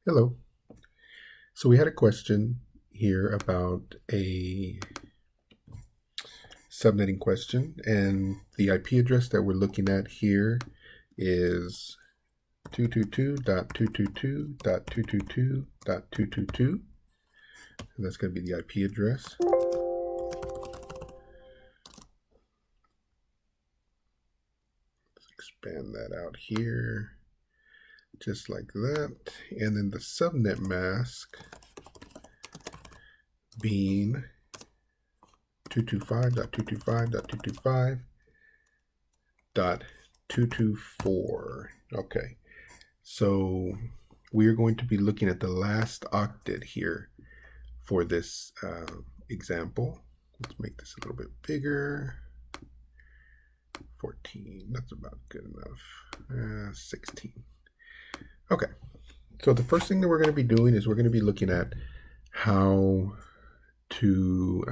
Hello. So we had a question here about a subnetting question, and the IP address that we're looking at here is 222.222.222.222, and that's going to be the IP address. Let's expand that out here, just like that, and then the subnet mask being 225.225.225.224. Okay, so we are going to be looking at the last octet here for this example. Let's make this a little bit bigger. 14, that's about good enough. 16. Okay, so the first thing that we're going to be doing is we're going to be looking at how to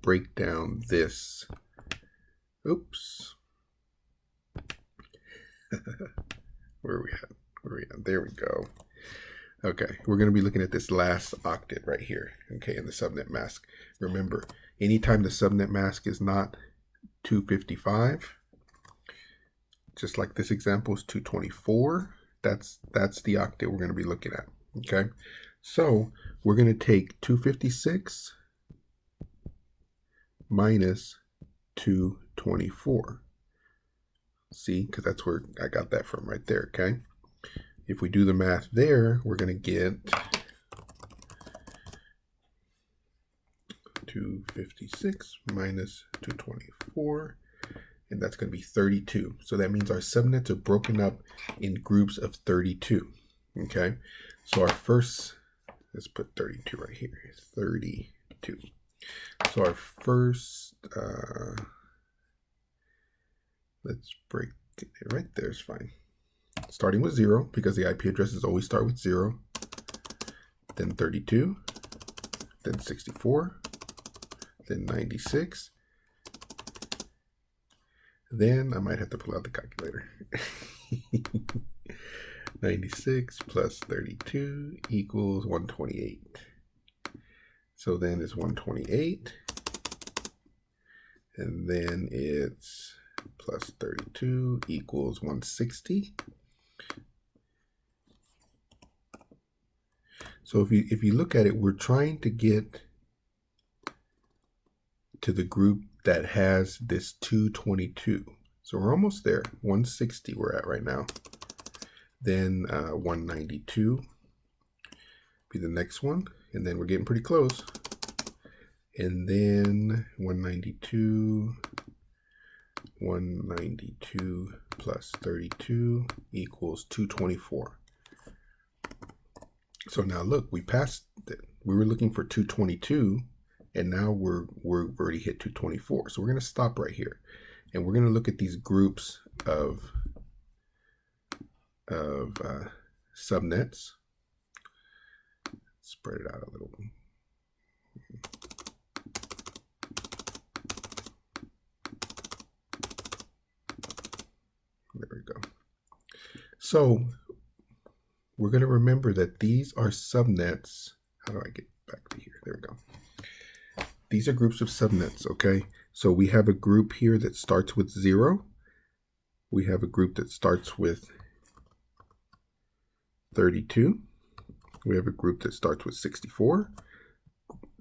break down this. Oops. Where are we at? There we go. Okay, we're going to be looking at this last octet right here, okay, in the subnet mask. Remember, anytime the subnet mask is not 255, just like this example is 224, that's the octet we're going to be looking at, okay? So we're going to take 256 minus 224. See, because that's where I got that from right there, okay? If we do the math there, we're going to get 256 minus 224, and that's going to be 32. So that means our subnets are broken up in groups of 32, okay? So our first, let's put 32 right here, 32. So our first, let's break it right there is fine. Starting with 0, because the IP addresses always start with 0, then 32, then 64, then 96, then I might have to pull out the calculator. 96 plus 32 equals 128. So then it's 128, and then it's plus 32 equals 160. So if you look at it, we're trying to get to the group that has this 222. So we're almost there. 160 we're at right now. Then 192 be the next one, and then we're getting pretty close. And then 192 plus 32 equals 224. So now look, we passed it. We were looking for 222, and now we're already hit 224. So we're going to stop right here, and we're going to look at these groups of subnets. Spread it out a little. There we go. So we're going to remember that these are subnets. How do I get back to here? There we go. These are groups of subnets, okay? So we have a group here that starts with 0. We have a group that starts with 32. We have a group that starts with 64,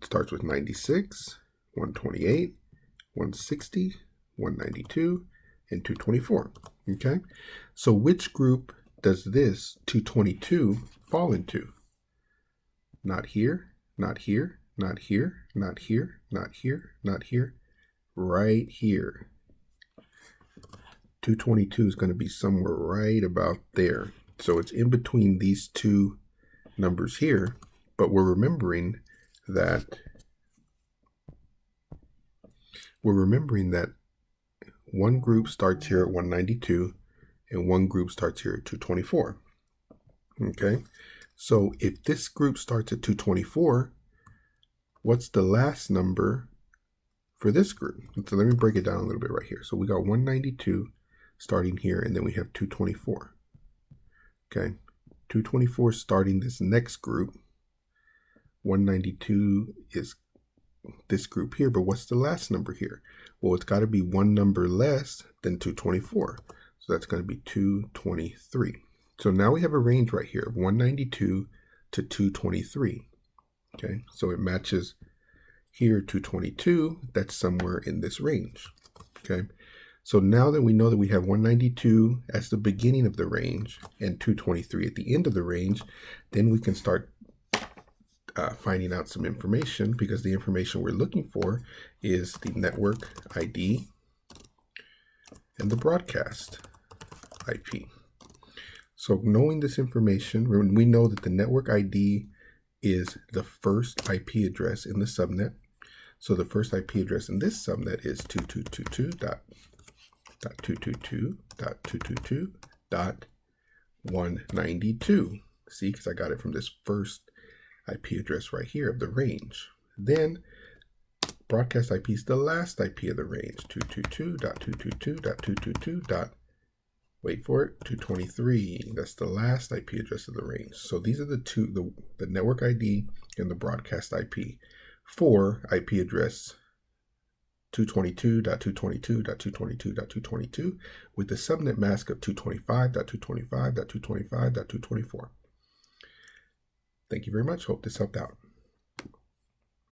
starts with 96, 128, 160, 192, and 224, okay? So which group does this 222 fall into? Not here, not here, not here, not here, not here, not here, right here. 222 is going to be somewhere right about there. So it's in between these two numbers here, but we're remembering that one group starts here at 192 and one group starts here at 224. Okay, so if this group starts at 224, what's the last number for this group? So let me break it down a little bit right here. So we got 192 starting here, and then we have 224. Okay, 224 starting this next group. 192 is this group here, but what's the last number here? Well, it's got to be one number less than 224. So that's going to be 223. So now we have a range right here of 192 to 223. Okay, so it matches here 222. That's somewhere in this range. Okay, so now that we know that we have 192 as the beginning of the range and 223 at the end of the range, then we can start finding out some information, because the information we're looking for is the network ID and the broadcast IP. So knowing this information, we know that the network ID is the first IP address in the subnet. So the first IP address in this subnet is 222.222.222.192. See, because I got it from this first IP address right here of the range. Then broadcast IP is the last IP of the range, 222.222.222. Wait for it, 223. That's the last IP address of the range. So these are the two, the network ID and the broadcast IP for IP address 222.222.222.222 with the subnet mask of 225.225.225.224. Thank you very much. Hope this helped out.